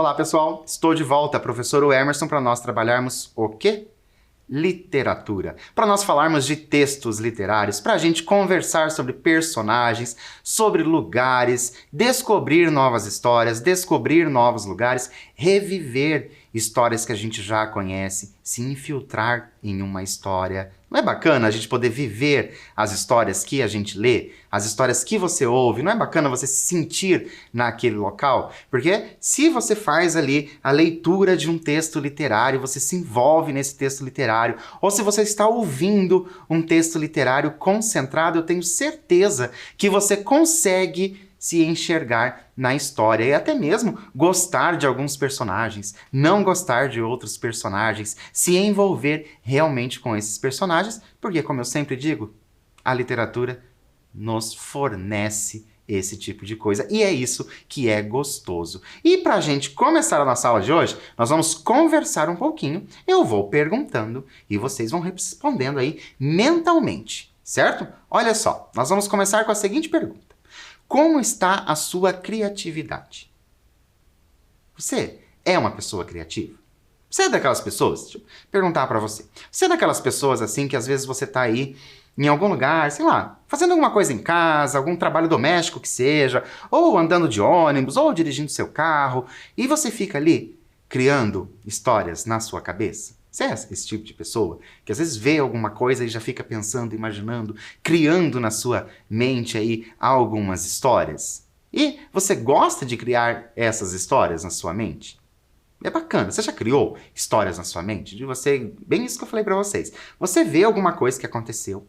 Olá, pessoal! Estou de volta, professor Emerson, para nós trabalharmos o quê? Literatura. Para nós falarmos de textos literários, para a gente conversar sobre personagens, sobre lugares, descobrir novas histórias, descobrir novos lugares, reviver histórias que a gente já conhece, se infiltrar em uma história. Não é bacana a gente poder viver as histórias que a gente lê, as histórias que você ouve? Não é bacana você se sentir naquele local? Porque se você faz ali a leitura de um texto literário, você se envolve nesse texto literário, ou se você está ouvindo um texto literário concentrado, eu tenho certeza que você consegue se enxergar na história e até mesmo gostar de alguns personagens, não gostar de outros personagens, se envolver realmente com esses personagens, porque, como eu sempre digo, a literatura nos fornece esse tipo de coisa e é isso que é gostoso. E para a gente começar a nossa aula de hoje, nós vamos conversar um pouquinho, eu vou perguntando e vocês vão respondendo aí mentalmente, certo? Olha só, nós vamos começar com a seguinte pergunta. Como está a sua criatividade? Você é uma pessoa criativa? Você é daquelas pessoas? Deixa eu perguntar para você. Você é daquelas pessoas assim que às vezes você tá aí em algum lugar, sei lá, fazendo alguma coisa em casa, algum trabalho doméstico que seja, ou andando de ônibus, ou dirigindo seu carro, e você fica ali criando histórias na sua cabeça? Você é esse tipo de pessoa que às vezes vê alguma coisa e já fica pensando, imaginando, criando na sua mente aí algumas histórias? E você gosta de criar essas histórias na sua mente? É bacana. Você já criou histórias na sua mente? De você, bem isso que eu falei para vocês. Você vê alguma coisa que aconteceu,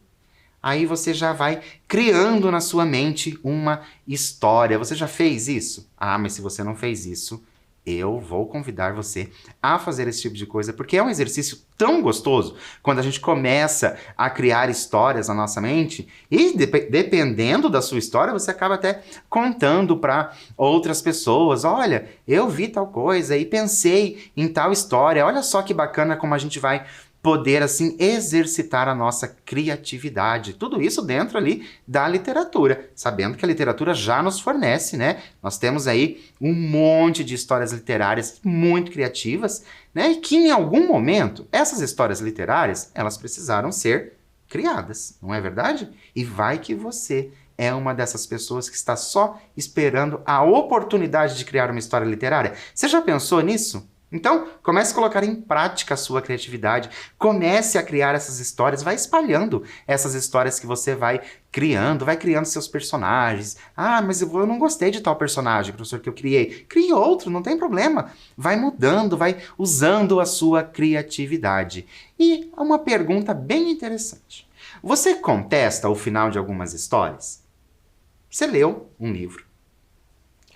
aí você já vai criando na sua mente uma história. Você já fez isso? Ah, mas se você não fez isso, eu vou convidar você a fazer esse tipo de coisa, porque é um exercício tão gostoso quando a gente começa a criar histórias na nossa mente e, dependendo da sua história, você acaba até contando para outras pessoas. Olha, eu vi tal coisa e pensei em tal história. Olha só que bacana como a gente vai poder, assim, exercitar a nossa criatividade. Tudo isso dentro ali da literatura, sabendo que a literatura já nos fornece, né? Nós temos aí um monte de histórias literárias muito criativas, né? E que em algum momento, essas histórias literárias, elas precisaram ser criadas, não é verdade? E vai que você é uma dessas pessoas que está só esperando a oportunidade de criar uma história literária. Você já pensou nisso? Então, comece a colocar em prática a sua criatividade, comece a criar essas histórias, vai espalhando essas histórias que você vai criando seus personagens. Ah, mas eu não gostei de tal personagem, professor, que eu criei. Crie outro, não tem problema. Vai mudando, vai usando a sua criatividade. E uma pergunta bem interessante. Você contesta o final de algumas histórias? Você leu um livro,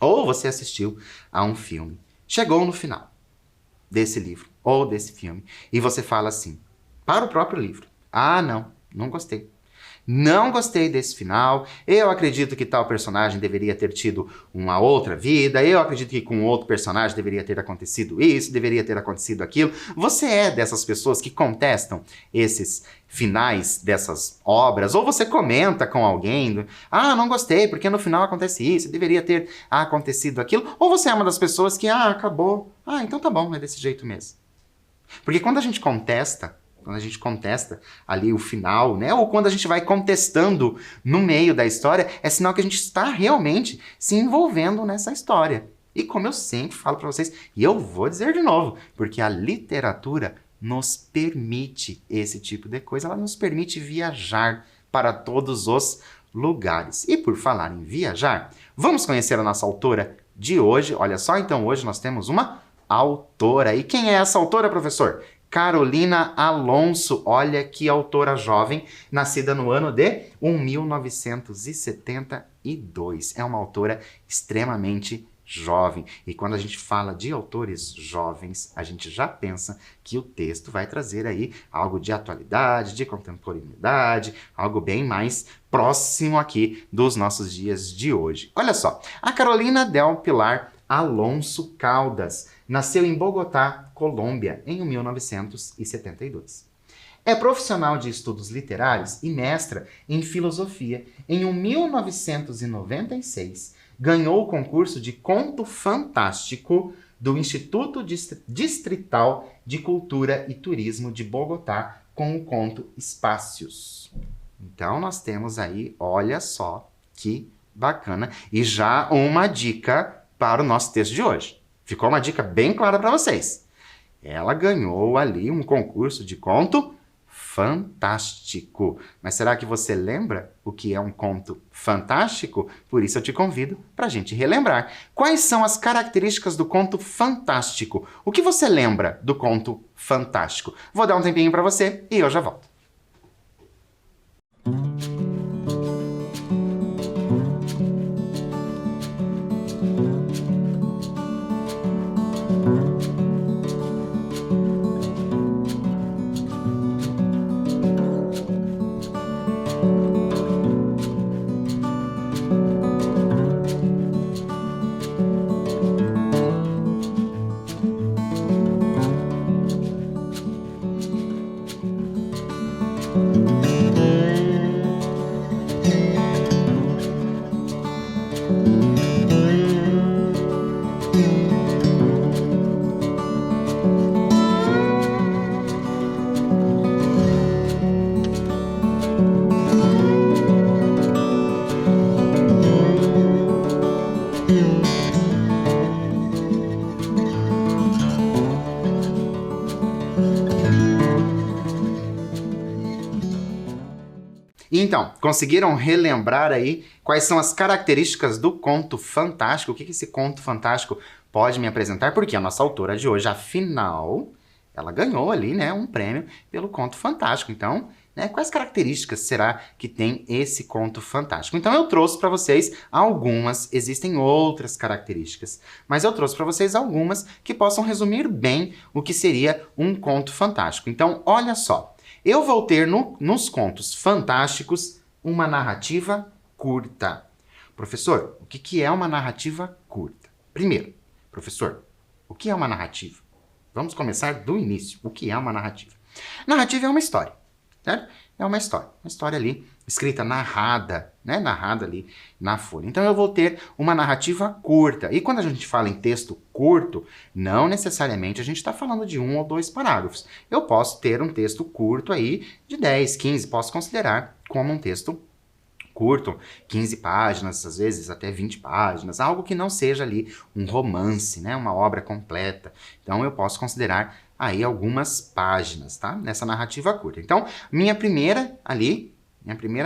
ou você assistiu a um filme, chegou no final desse livro ou desse filme, e você fala assim, para o próprio livro, ah, não gostei. Não gostei desse final, eu acredito que tal personagem deveria ter tido uma outra vida, eu acredito que com outro personagem deveria ter acontecido isso, deveria ter acontecido aquilo. Você é dessas pessoas que contestam esses finais dessas obras, ou você comenta com alguém, ah, não gostei, porque no final acontece isso, deveria ter acontecido aquilo, ou você é uma das pessoas que, ah, acabou, ah, então tá bom, é desse jeito mesmo. Porque quando a gente contesta ali o final, né? Ou quando a gente vai contestando no meio da história, é sinal que a gente está realmente se envolvendo nessa história. E como eu sempre falo para vocês, e eu vou dizer de novo, porque a literatura nos permite esse tipo de coisa, ela nos permite viajar para todos os lugares. E por falar em viajar, vamos conhecer a nossa autora de hoje. Olha só, então hoje nós temos uma autora. E quem é essa autora, professor? Carolina Alonso, olha que autora jovem, nascida no ano de 1972. É uma autora extremamente jovem. E quando a gente fala de autores jovens, a gente já pensa que o texto vai trazer aí algo de atualidade, de contemporaneidade, algo bem mais próximo aqui dos nossos dias de hoje. Olha só, a Carolina Del Pilar Alonso Caldas nasceu em Bogotá, Colômbia, em 1972. É profissional de estudos literários e mestra em filosofia. Em 1996, ganhou o concurso de conto fantástico do Instituto Distrital de Cultura e Turismo de Bogotá com o conto Espaços. Então, nós temos aí, olha só que bacana, e já uma dica para o nosso texto de hoje. Ficou uma dica bem clara para vocês. Ela ganhou ali um concurso de conto fantástico. Mas será que você lembra o que é um conto fantástico? Por isso eu te convido para a gente relembrar. Quais são as características do conto fantástico? O que você lembra do conto fantástico? Vou dar um tempinho para você e eu já volto. Então, conseguiram relembrar aí quais são as características do conto fantástico? O que esse conto fantástico pode me apresentar? Porque a nossa autora de hoje, afinal, ela ganhou ali, né, um prêmio pelo conto fantástico. Então, né, quais características será que tem esse conto fantástico? Então, eu trouxe para vocês algumas, existem outras características, mas eu trouxe para vocês algumas que possam resumir bem o que seria um conto fantástico. Então, olha só. Eu vou ter nos contos fantásticos uma narrativa curta. Professor, o que é uma narrativa curta? Primeiro, professor, o que é uma narrativa? Vamos começar do início. O que é uma narrativa? Narrativa é uma história, certo? É uma história ali escrita, narrada, né? Narrada ali na folha. Então eu vou ter uma narrativa curta. E quando a gente fala em texto curto, não necessariamente a gente está falando de 1 ou 2 parágrafos. Eu posso ter um texto curto aí de 10, 15, posso considerar como um texto curto, 15 páginas, às vezes até 20 páginas, algo que não seja ali um romance, né? Uma obra completa. Então eu posso considerar aí algumas páginas, tá? Nessa narrativa curta. Então, minha primeira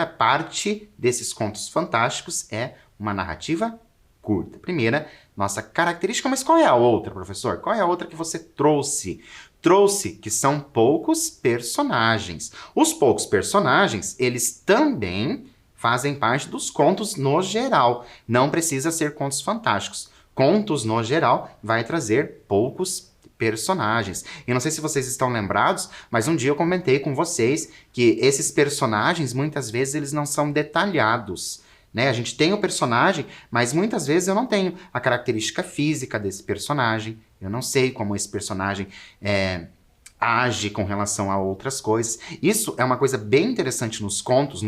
parte desses contos fantásticos é uma narrativa curta. Primeira, nossa característica, mas qual é a outra, professor? Qual é a outra que você trouxe? Trouxe que são poucos personagens. Os poucos personagens, eles também fazem parte dos contos no geral. Não precisa ser contos fantásticos. Contos no geral vai trazer poucos personagens. E não sei se vocês estão lembrados, mas um dia eu comentei com vocês que esses personagens, muitas vezes, eles não são detalhados, né? A gente tem o personagem, mas muitas vezes eu não tenho a característica física desse personagem, eu não sei como esse personagem age com relação a outras coisas. Isso é uma coisa bem interessante nos contos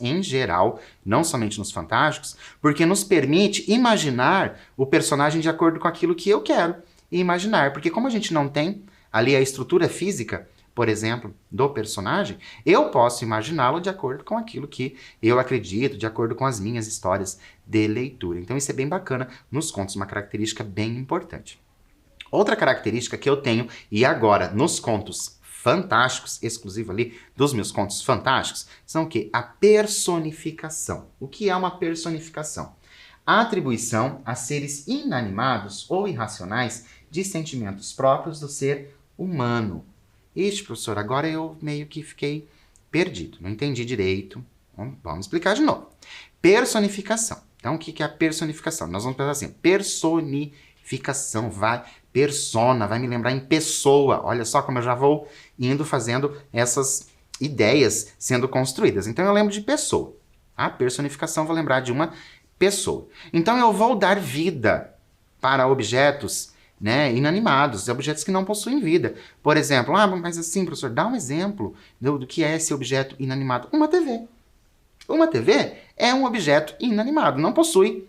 em geral, não somente nos fantásticos, porque nos permite imaginar o personagem de acordo com aquilo que eu quero imaginar, porque como a gente não tem ali a estrutura física, por exemplo, do personagem, eu posso imaginá-lo de acordo com aquilo que eu acredito, de acordo com as minhas histórias de leitura. Então isso é bem bacana nos contos, uma característica bem importante. Outra característica que eu tenho, e agora nos contos fantásticos, exclusivo ali dos meus contos fantásticos, são o quê? A personificação. O que é uma personificação? A atribuição a seres inanimados ou irracionais de sentimentos próprios do ser humano. Ixi, professor, agora eu meio que fiquei perdido, não entendi direito. Vamos explicar de novo. Personificação. Então, o que é a personificação? Nós vamos pensar assim, personificação, persona, vai me lembrar em pessoa. Olha só como eu já vou indo fazendo essas ideias sendo construídas. Então, eu lembro de pessoa. A personificação, vou lembrar de uma pessoa. Então, eu vou dar vida para objetos, né, inanimados, objetos que não possuem vida. Por exemplo, mas assim, professor, dá um exemplo do que é esse objeto inanimado. Uma TV. Uma TV é um objeto inanimado, não possui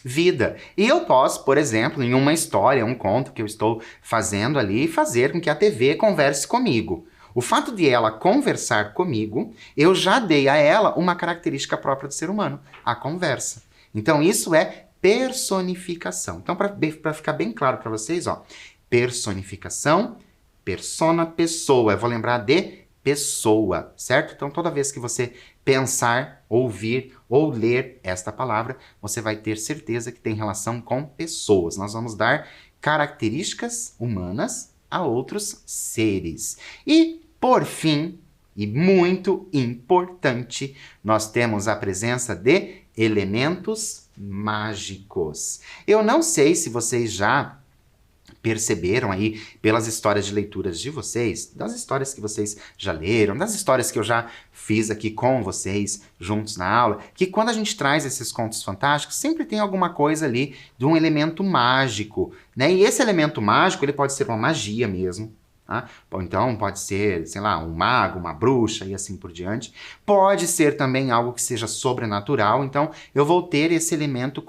vida. E eu posso, por exemplo, em uma história, um conto que eu estou fazendo ali, fazer com que a TV converse comigo. O fato de ela conversar comigo, eu já dei a ela uma característica própria do ser humano, a conversa. Então, isso é personificação. Então, para ficar bem claro para vocês, ó, personificação, persona, pessoa. Eu vou lembrar de pessoa, certo? Então, toda vez que você pensar, ouvir ou ler esta palavra, você vai ter certeza que tem relação com pessoas. Nós vamos dar características humanas a outros seres. E, por fim, e muito importante, nós temos a presença de elementos mágicos. Eu não sei se vocês já perceberam aí pelas histórias de leituras de vocês, das histórias que vocês já leram, das histórias que eu já fiz aqui com vocês juntos na aula, que quando a gente traz esses contos fantásticos, sempre tem alguma coisa ali de um elemento mágico, né? E esse elemento mágico, ele pode ser uma magia mesmo, tá? Ou então pode ser, sei lá, um mago, uma bruxa e assim por diante. Pode ser também algo que seja sobrenatural, então eu vou ter esse elemento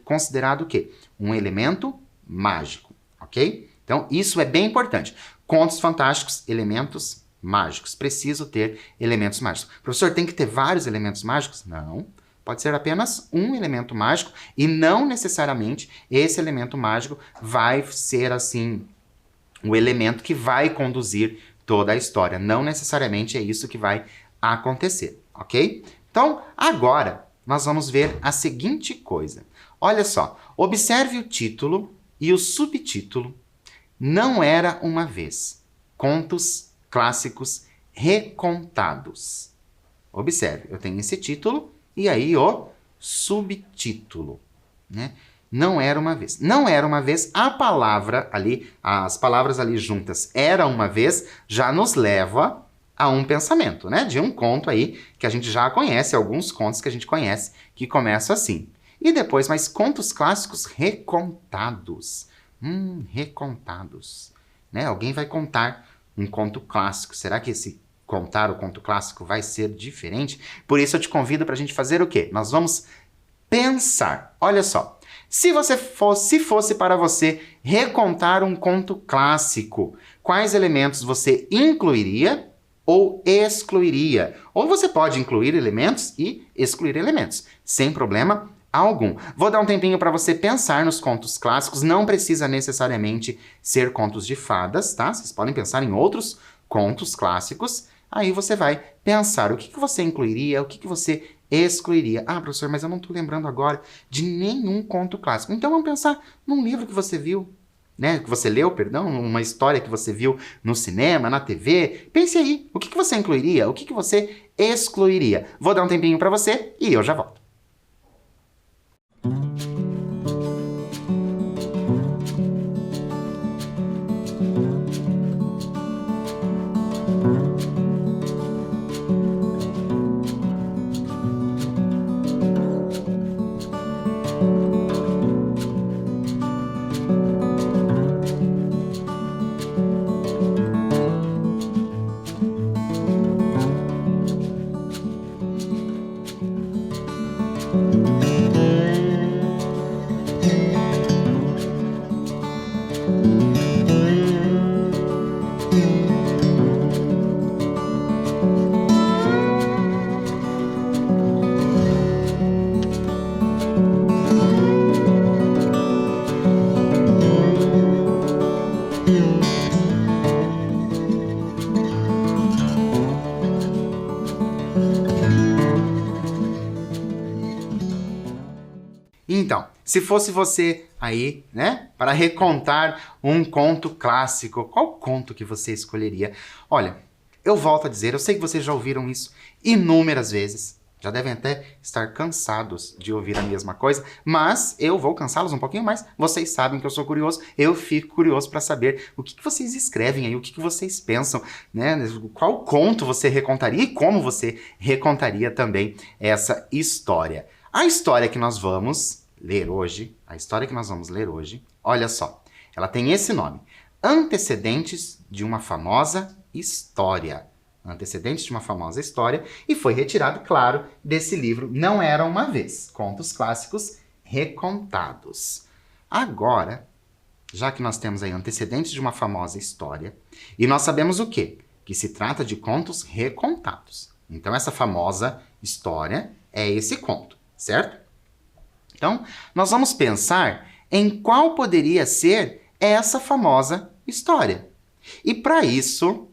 considerado o quê? Um elemento mágico. Ok? Então, isso é bem importante. Contos fantásticos, elementos mágicos. Preciso ter elementos mágicos. Professor, tem que ter vários elementos mágicos? Não. Pode ser apenas um elemento mágico e não necessariamente esse elemento mágico vai ser, assim, o elemento que vai conduzir toda a história. Não necessariamente é isso que vai acontecer, ok? Então, agora, nós vamos ver a seguinte coisa. Olha só, observe o título e o subtítulo. Não era uma vez. Contos clássicos recontados. Observe, eu tenho esse título e aí o subtítulo, né? Não era uma vez. Não era uma vez, a palavra ali, as palavras ali juntas, era uma vez, já nos leva a um pensamento, né? De um conto aí que a gente já conhece, alguns contos que a gente conhece, que começam assim. E depois, mas contos clássicos recontados. Recontados. Né? Alguém vai contar um conto clássico. Será que esse contar o conto clássico vai ser diferente? Por isso eu te convido para a gente fazer o quê? Nós vamos pensar. Olha só. Se fosse para você recontar um conto clássico, quais elementos você incluiria ou excluiria? Ou você pode incluir elementos e excluir elementos, sem problema algum. Vou dar um tempinho para você pensar nos contos clássicos. Não precisa necessariamente ser contos de fadas, tá? Vocês podem pensar em outros contos clássicos. Aí você vai pensar o que você incluiria, o que você excluiria. Ah, professor, mas eu não estou lembrando agora de nenhum conto clássico. Então vamos pensar num livro que você viu, né? Que você leu, perdão, uma história que você viu no cinema, na TV. Pense aí, o que você incluiria, o que você excluiria. Vou dar um tempinho para você e eu já volto. Então, se fosse você aí, né, para recontar um conto clássico, qual conto que você escolheria? Olha, eu volto a dizer, eu sei que vocês já ouviram isso inúmeras vezes, já devem até estar cansados de ouvir a mesma coisa, mas eu vou cansá-los um pouquinho mais. Vocês sabem que eu sou curioso, eu fico curioso para saber o que vocês escrevem aí, o que vocês pensam, né? Qual conto você recontaria e como você recontaria também essa história. A história que nós vamos ler hoje, olha só, ela tem esse nome: Antecedentes de uma famosa história. Antecedentes de uma famosa história, e foi retirado, claro, desse livro Não Era Uma Vez, Contos Clássicos recontados. Agora, já que nós temos aí antecedentes de uma famosa história, e nós sabemos o quê? Que se trata de contos recontados. Então, essa famosa história é esse conto, certo? Então, nós vamos pensar em qual poderia ser essa famosa história. E para isso,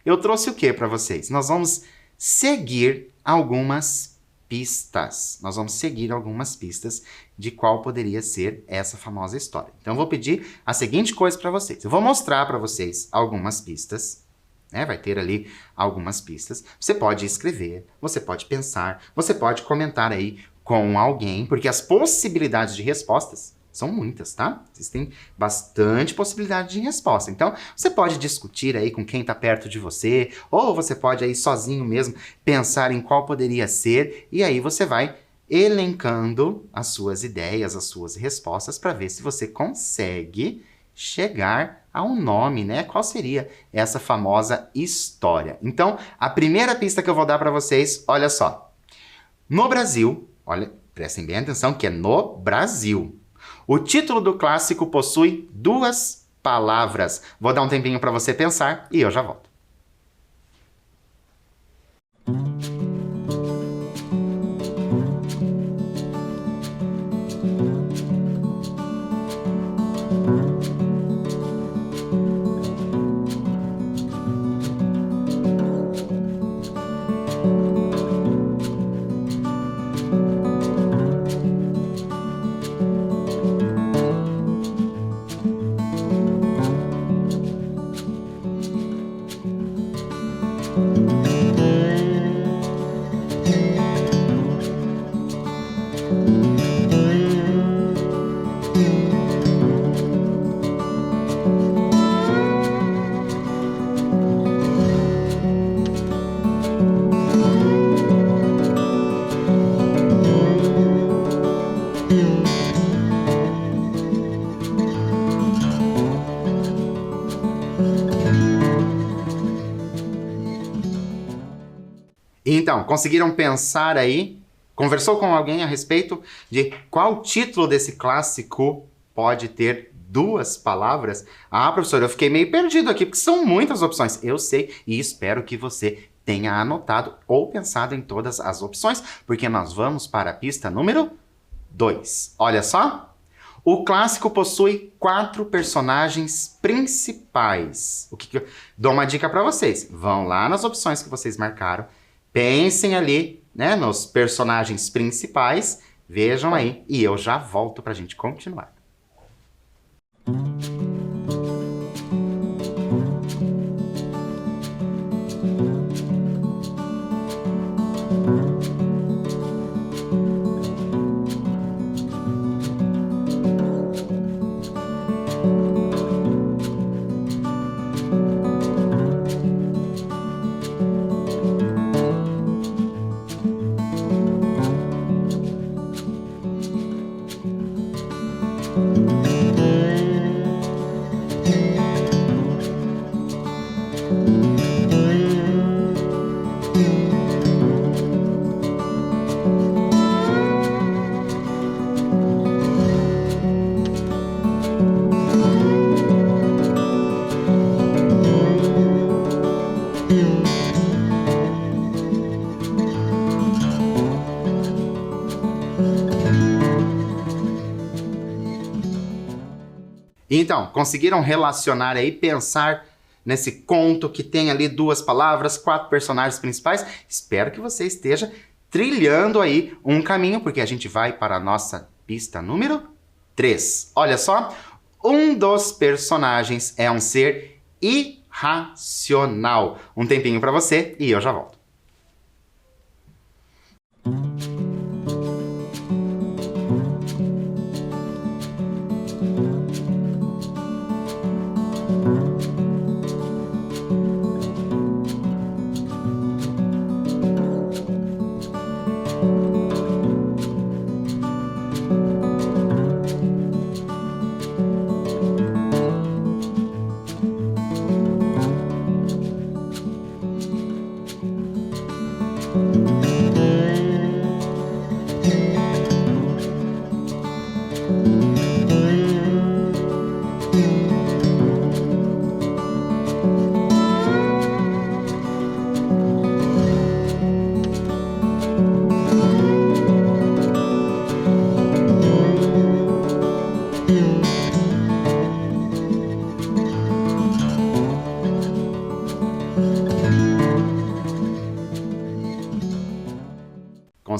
eu trouxe o que para vocês? Nós vamos seguir algumas pistas. Nós vamos seguir algumas pistas de qual poderia ser essa famosa história. Então, eu vou pedir a seguinte coisa para vocês. Eu vou mostrar para vocês algumas pistas, né? Vai ter ali algumas pistas. Você pode escrever, você pode pensar, você pode comentar aí com alguém, porque as possibilidades de respostas são muitas, tá? Existem bastante possibilidade de resposta. Então, você pode discutir aí com quem está perto de você, ou você pode aí sozinho mesmo pensar em qual poderia ser, e aí você vai elencando as suas ideias, as suas respostas, para ver se você consegue chegar a um nome, né? Qual seria essa famosa história? Então, a primeira pista que eu vou dar para vocês, olha só. No Brasil, olha, prestem bem atenção que é no Brasil. O título do clássico possui 2 palavras. Vou dar um tempinho para você pensar e eu já volto. Então, conseguiram pensar aí? Conversou com alguém a respeito de qual título desse clássico pode ter 2 palavras? Ah, professor, eu fiquei meio perdido aqui, porque são muitas opções. Eu sei e espero que você tenha anotado ou pensado em todas as opções, porque nós vamos para a pista número 2. Olha só. O clássico possui 4 personagens principais. Dou uma dica para vocês. Vão lá nas opções que vocês marcaram. Pensem ali, né, nos personagens principais, vejam aí, e eu já volto para a gente continuar. Então, conseguiram relacionar aí, pensar nesse conto que tem ali 2 palavras, 4 personagens principais? Espero que você esteja trilhando aí um caminho, porque a gente vai para a nossa pista número 3. Olha só, um dos personagens é um ser irracional. Um tempinho para você e eu já volto.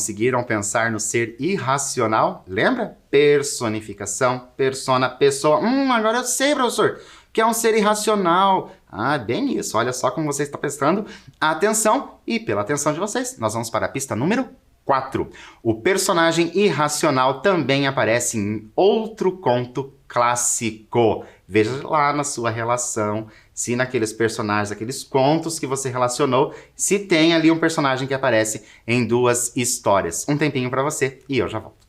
Conseguiram pensar no ser irracional? Lembra? Personificação, persona, pessoa. Agora eu sei, professor, que é um ser irracional. Ah, bem isso. Olha só como você está prestando atenção. E pela atenção de vocês, nós vamos para a pista número 4. O personagem irracional também aparece em outro conto clássico. Veja lá na sua relação, se naqueles personagens, aqueles contos que você relacionou, se tem ali um personagem que aparece em 2 histórias. Um tempinho para você e eu já volto.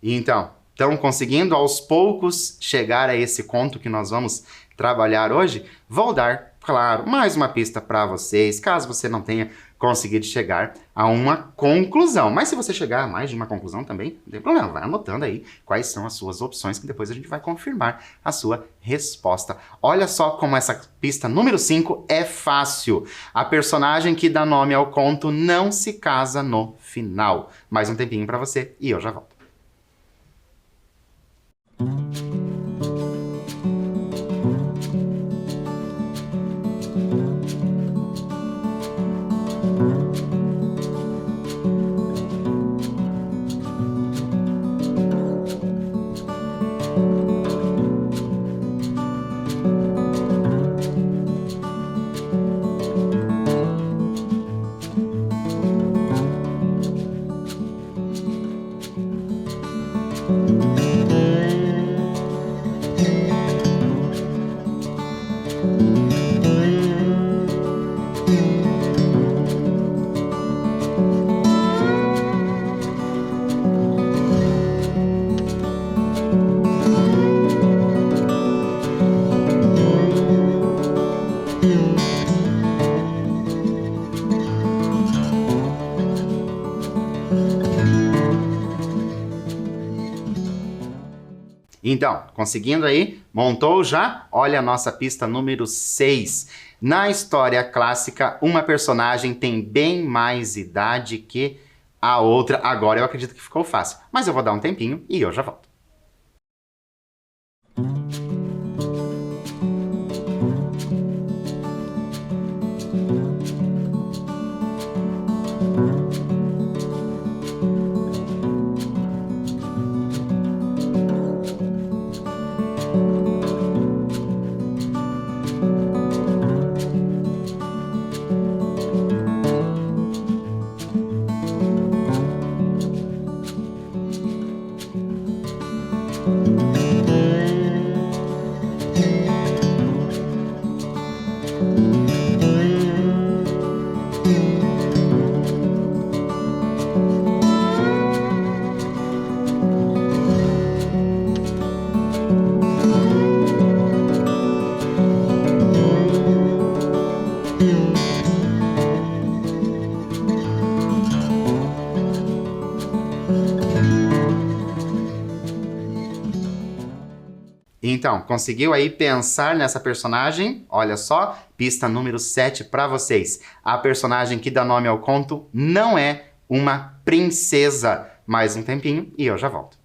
Então, estão conseguindo aos poucos chegar a esse conto que nós vamos trabalhar hoje? Vou dar, claro, mais uma pista para vocês, caso você não tenha conseguido chegar a uma conclusão. Mas se você chegar a mais de uma conclusão também, não tem problema, vai anotando aí quais são as suas opções, que depois a gente vai confirmar a sua resposta. Olha só como essa pista número 5 é fácil. A personagem que dá nome ao conto não se casa no final. Mais um tempinho para você e eu já volto. Então, conseguindo aí? Montou já? Olha a nossa pista número 6. Na história clássica, uma personagem tem bem mais idade que a outra. Agora eu acredito que ficou fácil, mas eu vou dar um tempinho e eu já volto. Então, conseguiu aí pensar nessa personagem? Olha só, pista número 7 para vocês. A personagem que dá nome ao conto não é uma princesa. Mais um tempinho e eu já volto.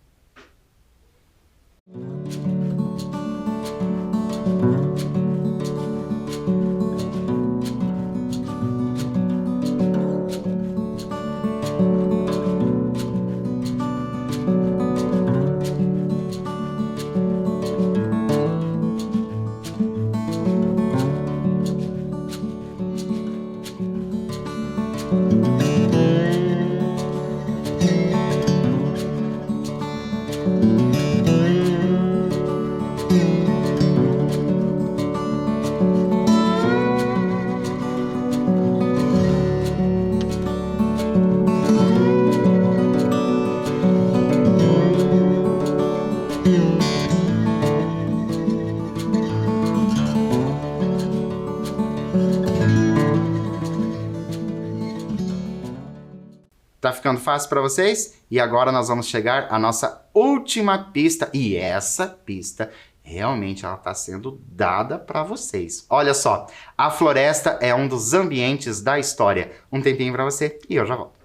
Tá ficando fácil para vocês? E agora nós vamos chegar à nossa última pista. E essa pista, realmente, ela está sendo dada para vocês. Olha só, a floresta é um dos ambientes da história. Um tempinho para você e eu já volto.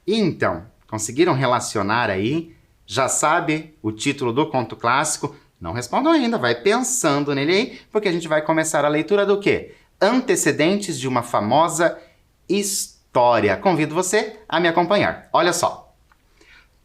Então, conseguiram relacionar aí? Já sabe o título do conto clássico? Não respondam ainda, vai pensando nele aí, porque a gente vai começar a leitura do quê? Antecedentes de uma famosa história. Convido você a me acompanhar. Olha só.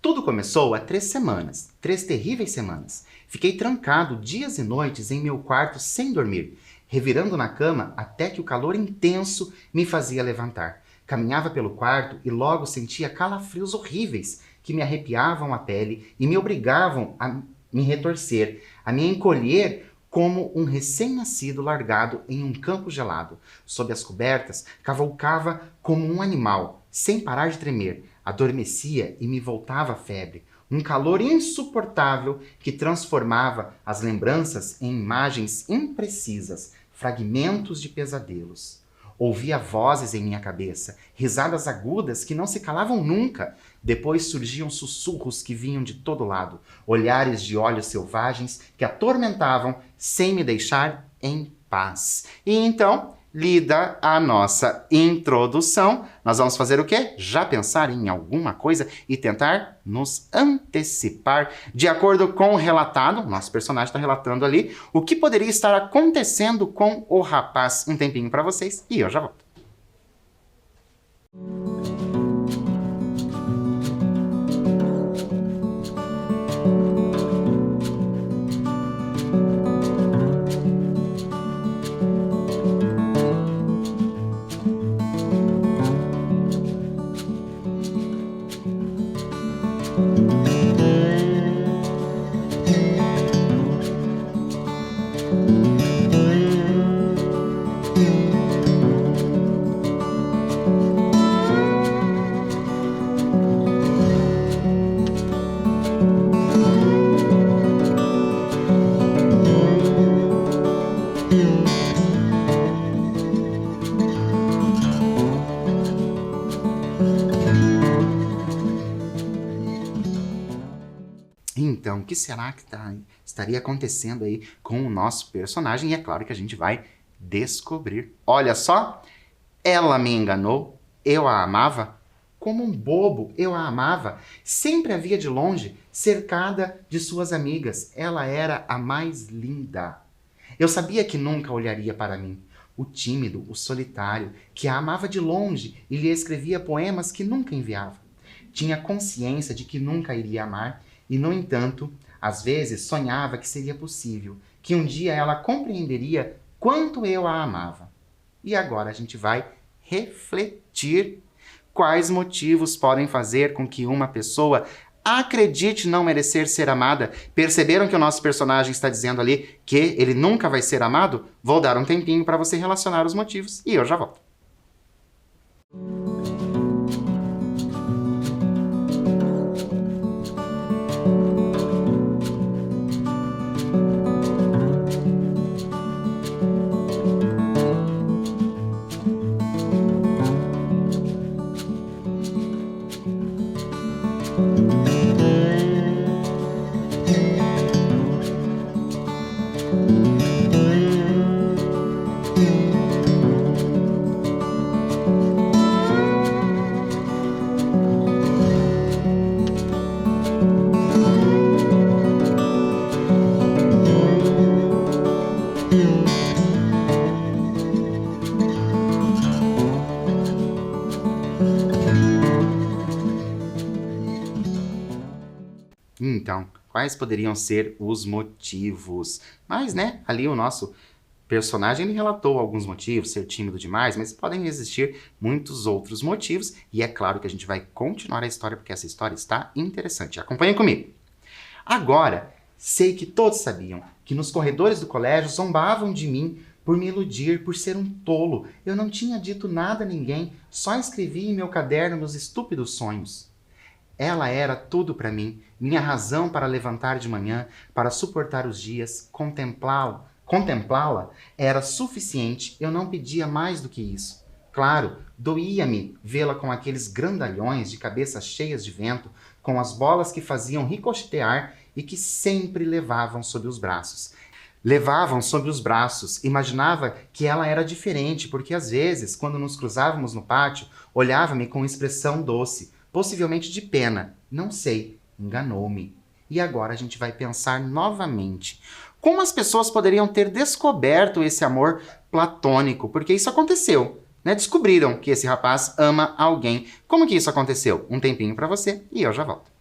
Tudo começou há 3 semanas, 3 terríveis semanas. Fiquei trancado dias e noites em meu quarto sem dormir, revirando na cama até que o calor intenso me fazia levantar. Caminhava pelo quarto e logo sentia calafrios horríveis que me arrepiavam a pele e me obrigavam a me retorcer, a me encolher como um recém-nascido largado em um campo gelado. Sob as cobertas, cavalcava como um animal, sem parar de tremer. Adormecia e me voltava a febre. Um calor insuportável que transformava as lembranças em imagens imprecisas, fragmentos de pesadelos. Ouvia vozes em minha cabeça, risadas agudas que não se calavam nunca. Depois surgiam sussurros que vinham de todo lado, olhares de olhos selvagens que atormentavam sem me deixar em paz. E então, lida a nossa introdução, nós vamos fazer o quê? Já pensar em alguma coisa e tentar nos antecipar de acordo com o relatado, nosso personagem está relatando ali, o que poderia estar acontecendo com o rapaz. Um tempinho para vocês e eu já volto. Então, o que será que estaria acontecendo aí com o nosso personagem? E é claro que a gente vai descobrir. Olha só, ela me enganou, eu a amava, como um bobo eu a amava. Sempre a via de longe, cercada de suas amigas. Ela era a mais linda. Eu sabia que nunca olharia para mim. O tímido, o solitário, que a amava de longe e lhe escrevia poemas que nunca enviava. Tinha consciência de que nunca iria amar e, no entanto, às vezes sonhava que seria possível, que um dia ela compreenderia quanto eu a amava. E agora a gente vai refletir quais motivos podem fazer com que uma pessoa acredite não merecer ser amada. Perceberam que o nosso personagem está dizendo ali que ele nunca vai ser amado? Vou dar um tempinho para você relacionar os motivos e eu já volto. Então, quais poderiam ser os motivos? Mas, né, ali o nosso personagem ele relatou alguns motivos, ser tímido demais, mas podem existir muitos outros motivos. E é claro que a gente vai continuar a história, porque essa história está interessante. Acompanhem comigo. Agora, sei que todos sabiam que nos corredores do colégio zombavam de mim por me iludir, por ser um tolo. Eu não tinha dito nada a ninguém, só escrevi em meu caderno meus estúpidos sonhos. Ela era tudo para mim, minha razão para levantar de manhã, para suportar os dias, contemplá-la era suficiente, eu não pedia mais do que isso. Claro, doía-me vê-la com aqueles grandalhões de cabeças cheias de vento, com as bolas que faziam ricochetear e que sempre levavam sob os braços. Levavam sob os braços, imaginava que ela era diferente, porque às vezes, quando nos cruzávamos no pátio, olhava-me com expressão doce, possivelmente de pena. Não sei, enganou-me. E agora a gente vai pensar novamente. Como as pessoas poderiam ter descoberto esse amor platônico? Porque isso aconteceu, né? Descobriram que esse rapaz ama alguém. Como que isso aconteceu? Um tempinho para você e eu já volto.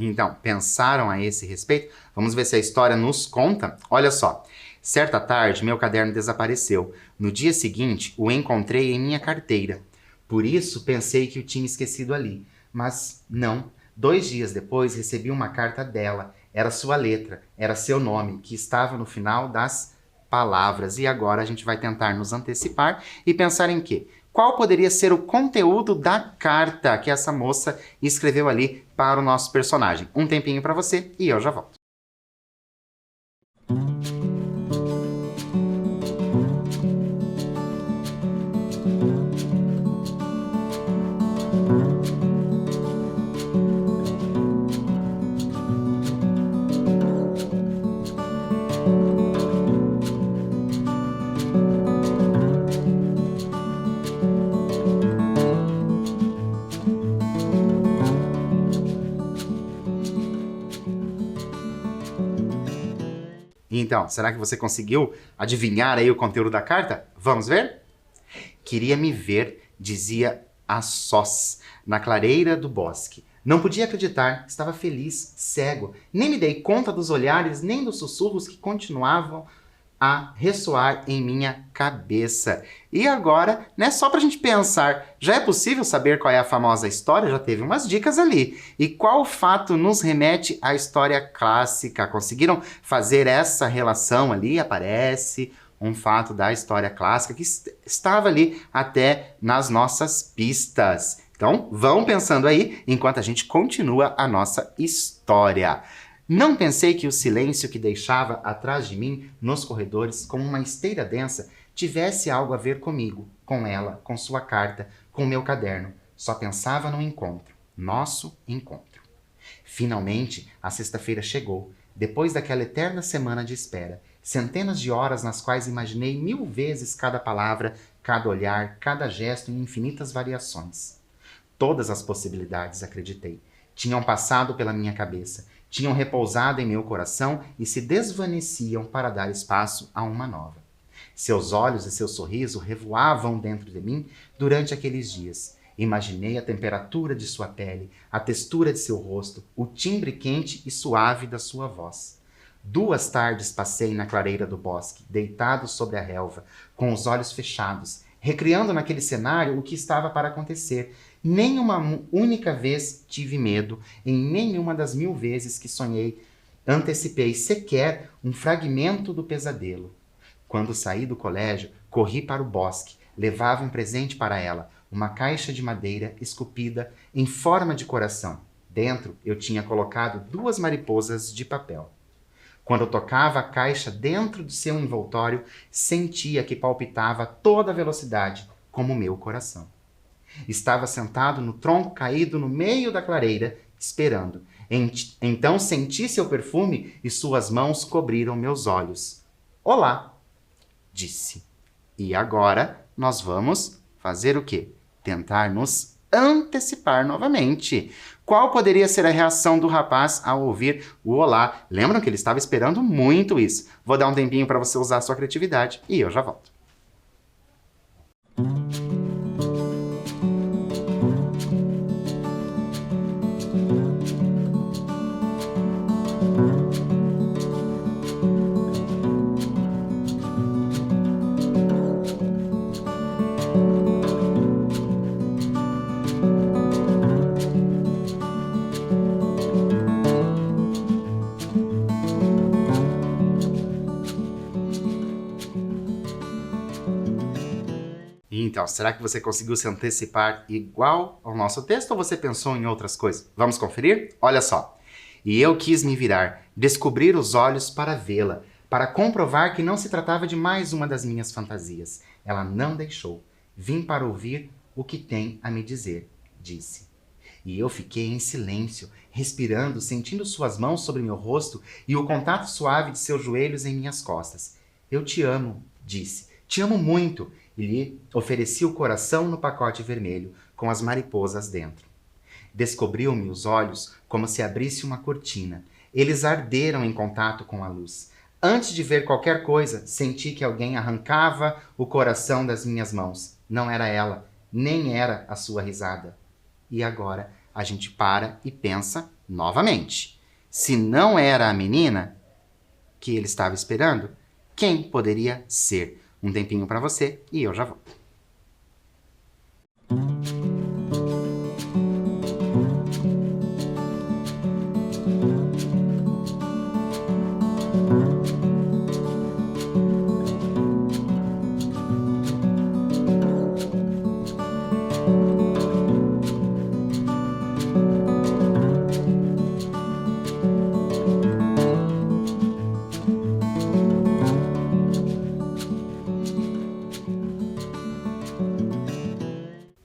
Então, pensaram a esse respeito? Vamos ver se a história nos conta? Olha só. Certa tarde, meu caderno desapareceu. No dia seguinte, o encontrei em minha carteira. Por isso, pensei que o tinha esquecido ali. Mas não. 2 dias depois, recebi uma carta dela. Era sua letra, era seu nome, que estava no final das palavras. E agora a gente vai tentar nos antecipar e pensar em quê? Qual poderia ser o conteúdo da carta que essa moça escreveu ali para o nosso personagem? Um tempinho para você e eu já volto. Então, será que você conseguiu adivinhar aí o conteúdo da carta? Vamos ver? Queria me ver, dizia a sós, na clareira do bosque. Não podia acreditar, estava feliz, cego. Nem me dei conta dos olhares, nem dos sussurros que continuavam a ressoar em minha cabeça. E agora, né, só pra gente pensar, já é possível saber qual é a famosa história? Já teve umas dicas ali. E qual fato nos remete à história clássica? Conseguiram fazer essa relação ali? Aparece um fato da história clássica que estava ali até nas nossas pistas. Então, vão pensando aí enquanto a gente continua a nossa história. Não pensei que o silêncio que deixava atrás de mim, nos corredores, como uma esteira densa, tivesse algo a ver comigo, com ela, com sua carta, com meu caderno. Só pensava no encontro, nosso encontro. Finalmente, a sexta-feira chegou, depois daquela eterna semana de espera. Centenas de horas nas quais imaginei 1000 vezes cada palavra, cada olhar, cada gesto em infinitas variações. Todas as possibilidades, acreditei, tinham passado pela minha cabeça, tinham repousado em meu coração e se desvaneciam para dar espaço a uma nova. Seus olhos e seu sorriso revoavam dentro de mim durante aqueles dias. Imaginei a temperatura de sua pele, a textura de seu rosto, o timbre quente e suave da sua voz. 2 tardes passei na clareira do bosque, deitado sobre a relva, com os olhos fechados, recriando naquele cenário o que estava para acontecer. Nem uma única vez tive medo, em nenhuma das 1000 vezes que sonhei, antecipei sequer um fragmento do pesadelo. Quando saí do colégio, corri para o bosque, levava um presente para ela, uma caixa de madeira esculpida em forma de coração. Dentro eu tinha colocado 2 mariposas de papel. Quando eu tocava a caixa dentro do seu envoltório, sentia que palpitava a toda velocidade, como o meu coração. Estava sentado no tronco caído no meio da clareira, esperando. Então senti seu perfume e suas mãos cobriram meus olhos. Olá, disse. E agora nós vamos fazer o quê? Tentar nos antecipar novamente. Qual poderia ser a reação do rapaz ao ouvir o olá? Lembram que ele estava esperando muito isso. Vou dar um tempinho para você usar a sua criatividade e eu já volto. Então, será que você conseguiu se antecipar igual ao nosso texto ou você pensou em outras coisas? Vamos conferir? Olha só. E eu quis me virar, descobrir os olhos para vê-la, para comprovar que não se tratava de mais uma das minhas fantasias. Ela não deixou. Vim para ouvir o que tem a me dizer, disse. E eu fiquei em silêncio, respirando, sentindo suas mãos sobre meu rosto e o contato suave de seus joelhos em minhas costas. Eu te amo, disse. Te amo muito. E lhe ofereci o coração no pacote vermelho, com as mariposas dentro. Descobriu-me os olhos como se abrisse uma cortina. Eles arderam em contato com a luz. Antes de ver qualquer coisa, senti que alguém arrancava o coração das minhas mãos. Não era ela, nem era a sua risada. E agora a gente para e pensa novamente. Se não era a menina que ele estava esperando, quem poderia ser? Um tempinho para você e eu já volto.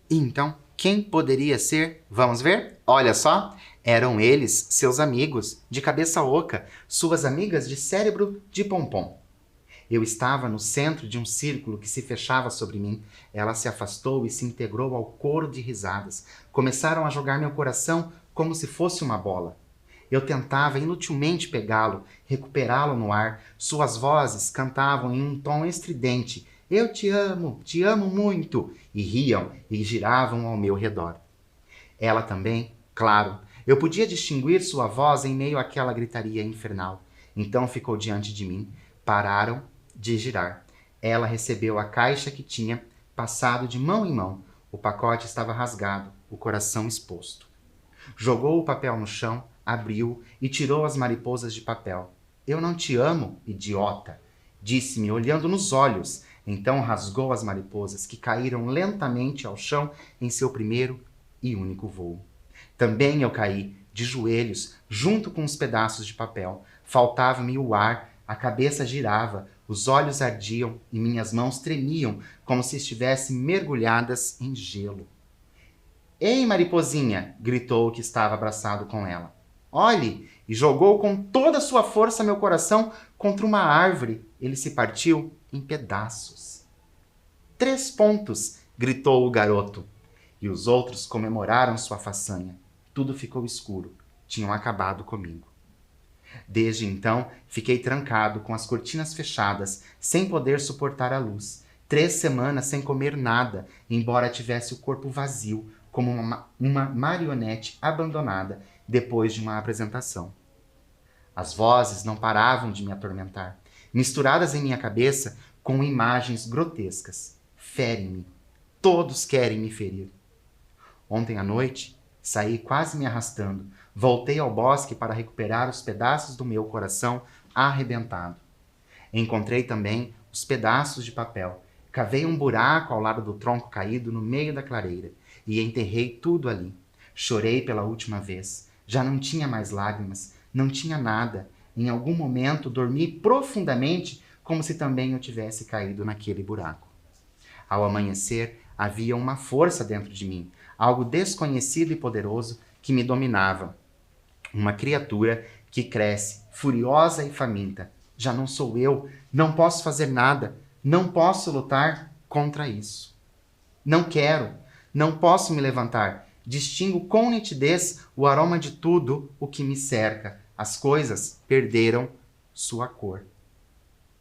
Então, quem poderia ser? Vamos ver? Olha só, eram eles, seus amigos, de cabeça oca, suas amigas de cérebro de pompom. Eu estava no centro de um círculo que se fechava sobre mim. Ela se afastou e se integrou ao coro de risadas. Começaram a jogar meu coração como se fosse uma bola. Eu tentava inutilmente pegá-lo, recuperá-lo no ar. Suas vozes cantavam em um tom estridente. Eu te amo muito! E riam e giravam ao meu redor. Ela também, claro. Eu podia distinguir sua voz em meio àquela gritaria infernal. Então ficou diante de mim. Pararam de girar. Ela recebeu a caixa que tinha passado de mão em mão. O pacote estava rasgado, o coração exposto. Jogou o papel no chão, abriu e tirou as mariposas de papel. Eu não te amo, idiota, disse-me olhando nos olhos. Então rasgou as mariposas que caíram lentamente ao chão em seu primeiro e único voo. Também eu caí, de joelhos, junto com os pedaços de papel. Faltava-me o ar, a cabeça girava, os olhos ardiam e minhas mãos tremiam como se estivessem mergulhadas em gelo. Ei, mariposinha! Gritou o que estava abraçado com ela. Olhe! E jogou com toda a sua força meu coração contra uma árvore. Ele se partiu em pedaços. 3 pontos! Gritou o garoto. E os outros comemoraram sua façanha. Tudo ficou escuro. Tinham acabado comigo. Desde então, fiquei trancado, com as cortinas fechadas, sem poder suportar a luz. 3 semanas sem comer nada, embora tivesse o corpo vazio, como uma marionete abandonada depois de uma apresentação. As vozes não paravam de me atormentar, misturadas em minha cabeça com imagens grotescas. Ferem-me. Todos querem me ferir. Ontem à noite, saí quase me arrastando. Voltei ao bosque para recuperar os pedaços do meu coração arrebentado. Encontrei também os pedaços de papel. Cavei um buraco ao lado do tronco caído no meio da clareira e enterrei tudo ali. Chorei pela última vez. Já não tinha mais lágrimas, não tinha nada. Em algum momento dormi profundamente, como se também eu tivesse caído naquele buraco. Ao amanhecer, Havia uma força dentro de mim, algo desconhecido e poderoso que me dominava. Uma criatura que cresce, furiosa e faminta. Já não sou eu, não posso fazer nada, não posso lutar contra isso. Não quero, não posso me levantar. Distingo com nitidez o aroma de tudo o que me cerca. As coisas perderam sua cor.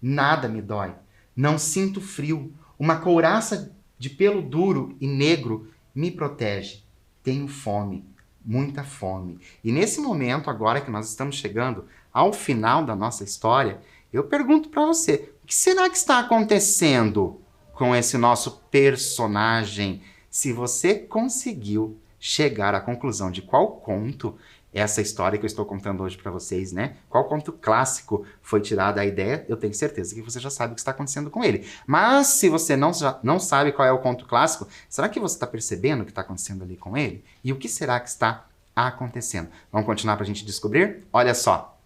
Nada me dói. Não sinto frio. Uma couraça de pelo duro e negro me protege. Tenho fome, muita fome. E nesse momento, agora que nós estamos chegando ao final da nossa história, eu pergunto para você, o que será que está acontecendo com esse nosso personagem? Se você conseguiu chegar à conclusão de qual conto essa história que eu estou contando hoje para vocês, né? Qual conto clássico foi tirada a ideia, eu tenho certeza que você já sabe o que está acontecendo com ele. Mas se você não sabe qual é o conto clássico, será que você está percebendo o que está acontecendo ali com ele? E o que será que está acontecendo? Vamos continuar para a gente descobrir? Olha só.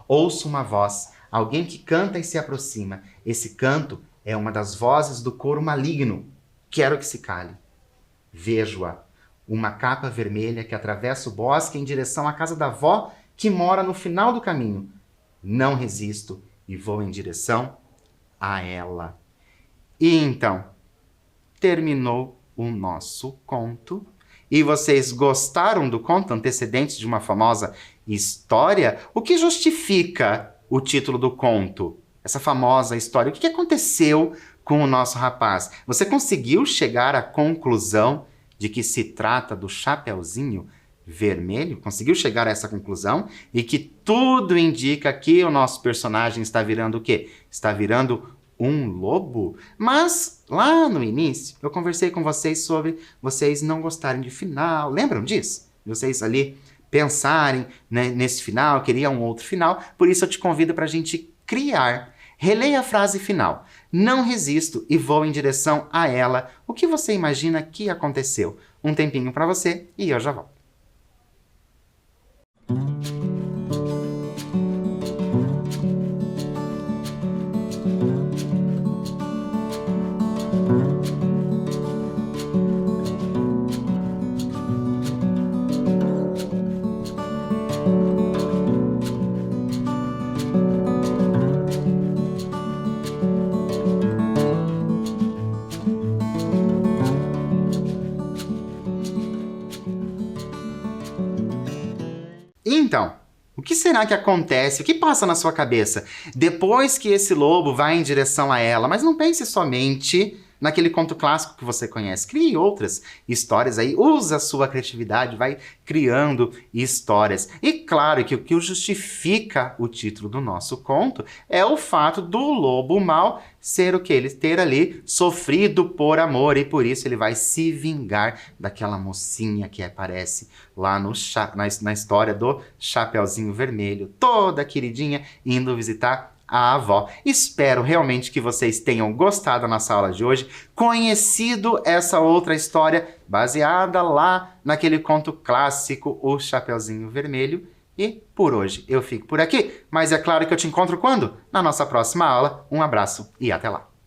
Ouço uma voz, alguém que canta e se aproxima. Esse canto é uma das vozes do coro maligno. Quero que se cale. Vejo-a. Uma capa vermelha que atravessa o bosque em direção à casa da avó que mora no final do caminho. Não resisto e vou em direção a ela. E então, terminou o nosso conto. E vocês gostaram do conto antecedente de uma famosa história? O que justifica o título do conto? Essa famosa história. O que aconteceu com o nosso rapaz? Você conseguiu chegar à conclusão de que se trata do Chapeuzinho Vermelho? Conseguiu chegar a essa conclusão? E que tudo indica que o nosso personagem está virando o quê? Está virando um lobo? Mas lá no início eu conversei com vocês sobre vocês não gostarem de final. Lembram disso? Vocês ali pensarem, né, nesse final, queriam um outro final. Por isso eu te convido para a gente criar. Releia a frase final. Não resisto e vou em direção a ela. O que você imagina que aconteceu? Um tempinho para você e eu já volto. Então, o que será que acontece? O que passa na sua cabeça depois que esse lobo vai em direção a ela? Mas não pense somente naquele conto clássico que você conhece. Crie outras histórias aí. Usa a sua criatividade, vai criando histórias. E claro que o que justifica o título do nosso conto é o fato do lobo mau ser o que? Ele ter ali sofrido por amor e por isso ele vai se vingar daquela mocinha que aparece lá na história do Chapeuzinho Vermelho, toda queridinha, indo visitar a avó. Espero realmente que vocês tenham gostado da nossa aula de hoje, conhecido essa outra história baseada lá naquele conto clássico, O Chapeuzinho Vermelho. E por hoje eu fico por aqui, mas é claro que eu te encontro quando? Na nossa próxima aula. Um abraço e até lá!